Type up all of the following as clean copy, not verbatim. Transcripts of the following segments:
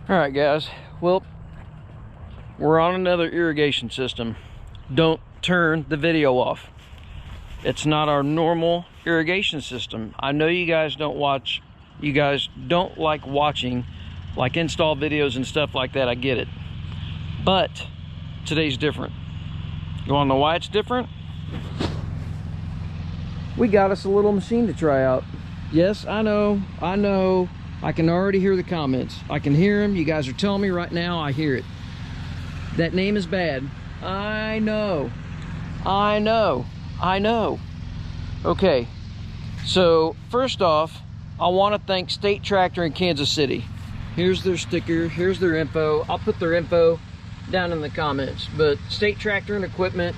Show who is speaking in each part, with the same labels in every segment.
Speaker 1: All right, guys. Well, we're on another irrigation system. Don't turn the video off. It's not our normal irrigation system. I know you guys don't watch, you guys don't like watching like install videos and stuff like that. I get it. But today's different. You wanna know why it's different? We got us a little machine to try out. Yes, I know. I can already hear the comments. I can hear them. You guys are telling me right now, I hear it. That name is bad. I know. Okay, so first off, I want to thank State Tractor in Kansas City. Here's their sticker, here's their info. I'll put their info down in the comments. But State Tractor and Equipment,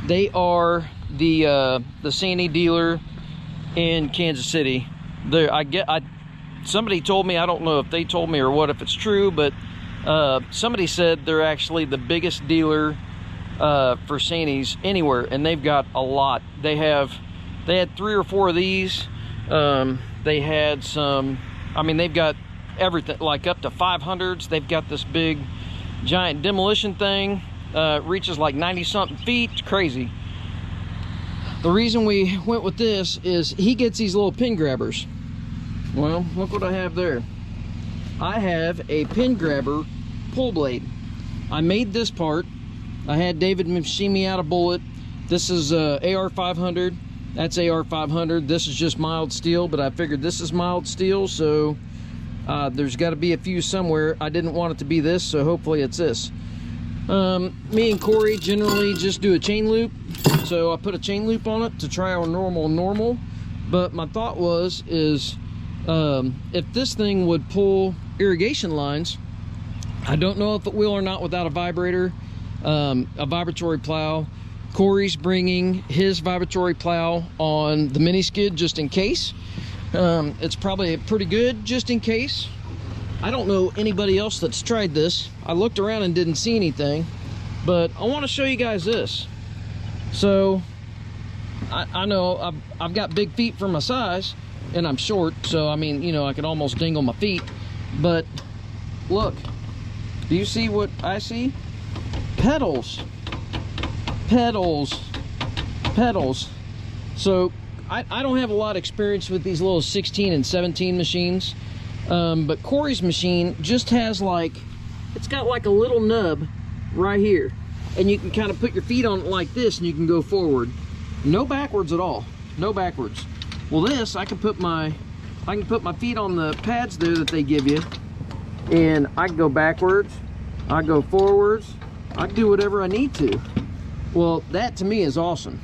Speaker 1: they are the SANY dealer in Kansas City. Somebody told me, I don't know if they told me or what, if it's true, but somebody said they're actually the biggest dealer for SANYs anywhere, and they've got a lot. They had 3 or 4 of these. They had some, I mean, they've got everything, like up to 500s. They've got this big giant demolition thing, reaches like 90 something feet. It's crazy. The reason we went with this is he gets these little pin grabbers. Well, look what I have there. I have a pin grabber pull blade. I made this part. I had David machine me out a bullet. This is AR500. That's AR500. This is just mild steel, but I figured this is mild steel, so there's got to be a fuse somewhere. I didn't want it to be this, so hopefully it's this. Me and Corey generally just do a chain loop, so I put a chain loop on it to try our normal. But my thought is if this thing would pull irrigation lines, I don't know if it will or not without a vibrator, a vibratory plow. Corey's bringing his vibratory plow on the mini skid just in case. It's probably pretty good just in case. I don't know anybody else that's tried this. I looked around and didn't see anything, but I want to show you guys this. So I know I've got big feet for my size, and I'm short, so I mean, you know, I could almost dingle my feet. But look, do you see what I see? Pedals. So I don't have a lot of experience with these little 16 and 17 machines, but Corey's machine just has like, it's got like a little nub right here, and you can kind of put your feet on it like this, and you can go forward. No backwards at all. No backwards. Well, this, I can put my feet on the pads there that they give you, and I can go backwards, I go forwards, I can do whatever I need to. Well, that to me is awesome.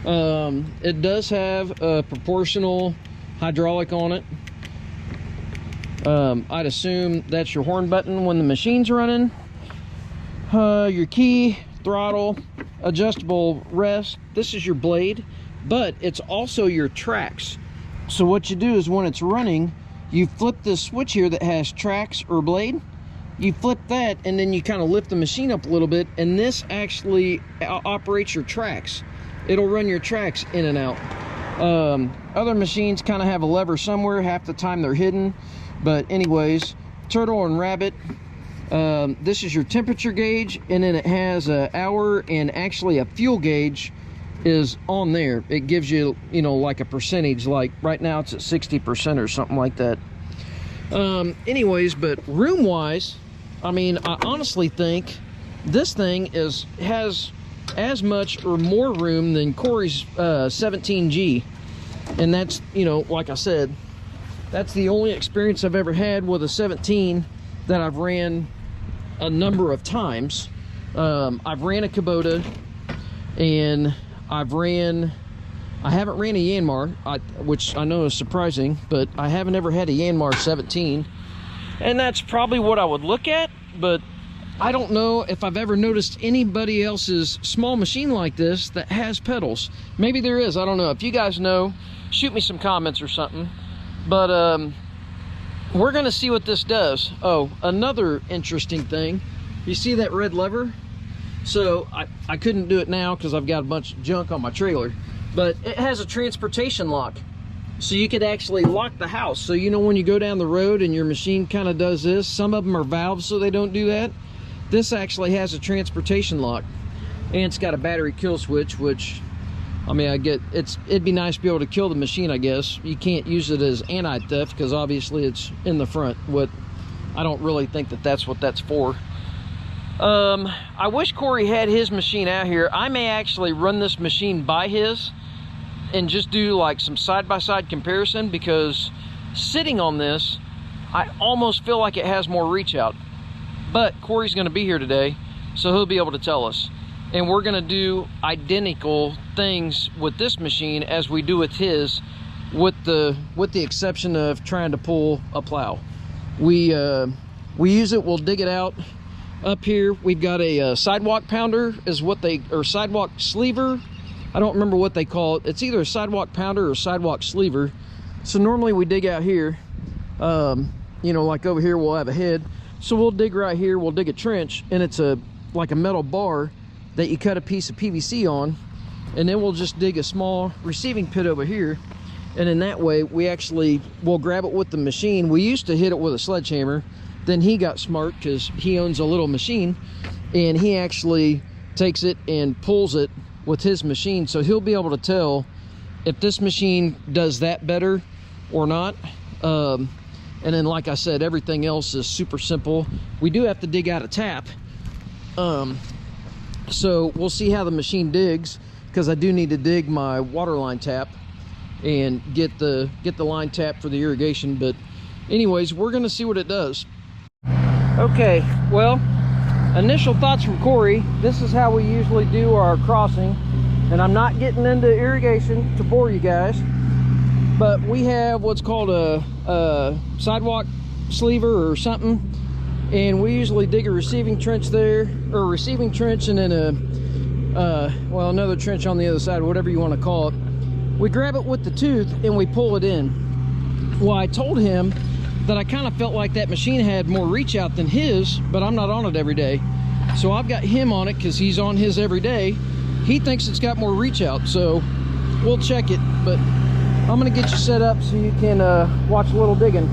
Speaker 1: It does have a proportional hydraulic on it. I'd assume that's your horn button when the machine's running. Your key, throttle, adjustable rest. This is your blade, but it's also your tracks. So what you do is when it's running, you flip this switch here that has tracks or blade. You flip that, and then you kind of lift the machine up a little bit, and this actually operates your tracks. It'll run your tracks in and out. Other machines kind of have a lever somewhere. Half the time they're hidden. But anyways, Turtle and Rabbit. This is your temperature gauge, and then it has an hour, and actually a fuel gauge is on there. It gives you, you know, like a percentage. Like right now it's at 60% or something like that. Anyways, but room wise, I mean, I honestly think this thing has as much or more room than Corey's 17G. And that's, you know, like I said, that's the only experience I've ever had with a 17 that I've ran a number of times. I've ran a Kubota, and I haven't ran a Yanmar, which I know is surprising, but I haven't ever had a Yanmar 17. And that's probably what I would look at, but I don't know if I've ever noticed anybody else's small machine like this that has pedals. Maybe there is, I don't know. If you guys know, shoot me some comments or something. But we're gonna see what this does. Oh, another interesting thing. You see that red lever? So I couldn't do it now because I've got a bunch of junk on my trailer, but it has a transportation lock. So you could actually lock the house. So you know when you go down the road and your machine kind of does this, some of them are valves so they don't do that. This actually has a transportation lock, and it's got a battery kill switch, which, I mean, it'd be nice to be able to kill the machine, I guess. You can't use it as anti-theft because obviously it's in the front. I don't really think that that's what that's for. I wish Corey had his machine out here. I may actually run this machine by his and just do like some side-by-side comparison, because sitting on this, I almost feel like it has more reach out. But Corey's gonna be here today, so he'll be able to tell us. And we're gonna do identical things with this machine as we do with his, with the exception of trying to pull a plow. We use it, we'll dig it out. Up here we've got a sidewalk pounder, or sidewalk sleever. I don't remember what they call it. It's either a sidewalk pounder or sidewalk sleever. So normally we dig out here, you know, like over here we'll have a head. So we'll dig right here, we'll dig a trench, and it's like a metal bar that you cut a piece of PVC on, and then we'll just dig a small receiving pit over here, and in that way we'll grab it with the machine. We used to hit it with a sledgehammer, then he got smart because he owns a little machine, and he actually takes it and pulls it with his machine, so he'll be able to tell if this machine does that better or not. And then, like I said, everything else is super simple. We do have to dig out a tap, so we'll see how the machine digs, because I do need to dig my water line tap and get the line tap for the irrigation. But anyways, we're gonna see what it does. Okay, well, initial thoughts from Corey. This is how we usually do our crossing, and I'm not getting into irrigation to bore you guys, but we have what's called a sidewalk sleever or something, and we usually dig a receiving trench there, or a receiving trench, and then well, another trench on the other side, whatever you want to call it. We grab it with the tooth and we pull it in. Well, I told him that I kind of felt like that machine had more reach out than his, but I'm not on it every day. So I've got him on it because he's on his every day. He thinks it's got more reach out, so we'll check it. But I'm gonna get you set up so you can watch a little digging.